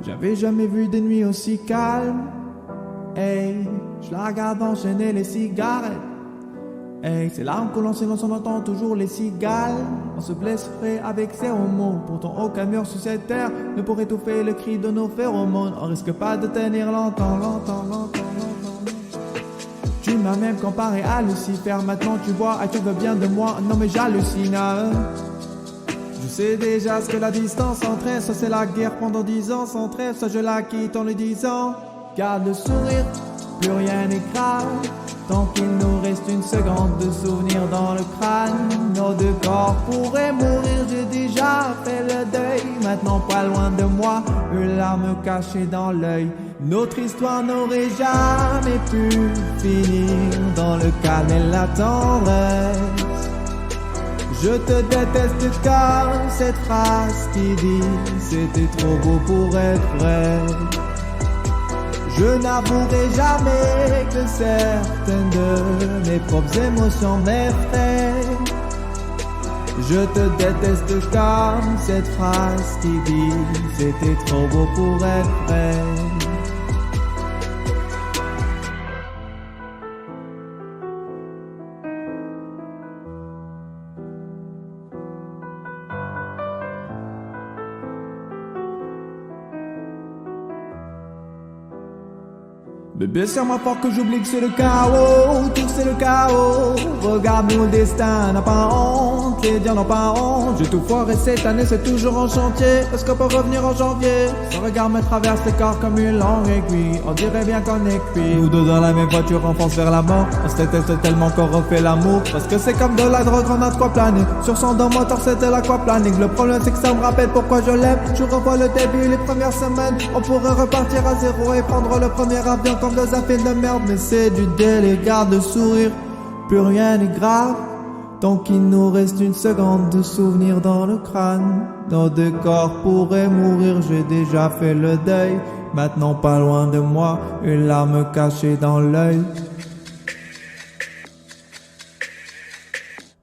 J'avais jamais vu des nuits aussi calmes. Hey, je la regarde enchaîner les cigarettes. Hey, c'est l'arme que l'on silence, on entend toujours les cigales. On se blesserait avec zéro mot. Pourtant aucun mur sur cette terre ne pourrait étouffer le cri de nos phéromones. On risque pas de tenir longtemps. Tu m'as même comparé à Lucifer. Maintenant tu vois, tu veux bien de moi. Non mais j'hallucine. Je sais déjà ce que la distance entraîne. Ça c'est la guerre pendant 10 ans sans trêve. Ça je la quitte en lui disant: garde le sourire, plus rien n'est grave. Tant qu'il nous reste une seconde de souvenir dans le crâne. Nos deux corps pourraient mourir, j'ai déjà fait le deuil. Maintenant pas loin de moi, une larme cachée dans l'œil. Notre histoire n'aurait jamais pu finir dans le calme et la tendresse. Je te déteste comme cette phrase qui dit: c'était trop beau pour être vrai. Je n'avouerai jamais que certaines de mes propres émotions m'effraient. Je te déteste comme cette phrase qui dit: c'était trop beau pour être vrai. Bébé, serre-moi fort que j'oublie que c'est le chaos. Tout c'est le chaos. Regarde-nous, le destin n'a pas honte. Les dieux n'ont pas honte. J'ai tout foiré cette année, c'est toujours en chantier. Est-ce qu'on peut revenir en janvier? Son regard me traverse le corps comme une longue aiguille. On dirait bien qu'on est cuit. Nous deux dans la même voiture, on fonce vers la mort. On se déteste tellement qu'on refait l'amour. Parce que c'est comme de la drogue, on a de quoi planer. Sur son dos moteur, c'était l'aquaplaning. Le problème c'est que ça me rappelle pourquoi je l'aime. Je revois le début, les premières semaines. On pourrait repartir à zéro et prendre le premier avion comme deux affaires de merde. Mais c'est du délire, garde le sourire, plus rien n'est grave. Tant qu'il nous reste une seconde de souvenir dans le crâne. Nos deux corps pourraient mourir, j'ai déjà fait le deuil. Maintenant pas loin de moi, une larme cachée dans l'œil.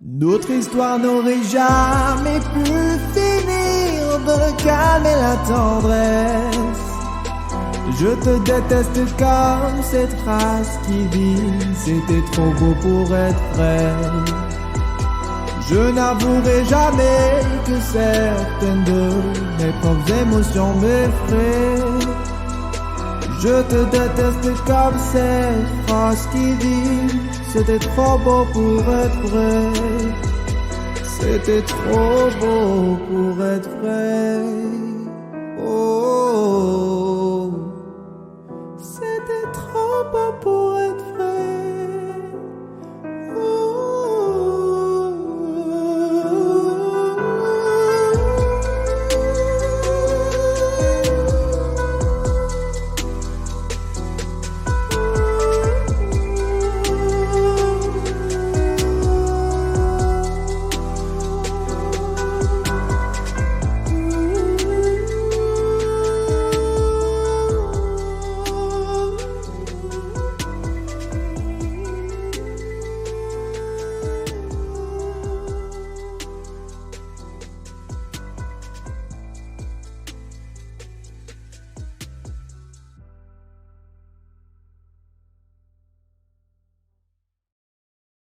Notre histoire n'aurait jamais pu finir dans le calme et la tendresse. Je te déteste comme cette phrase qui dit: c'était trop beau pour être vrai. Je n'avouerai jamais que certaines de mes propres émotions m'effraient. Je te déteste comme cette phrase qui dit: c'était trop beau pour être vrai. C'était trop beau pour être vrai.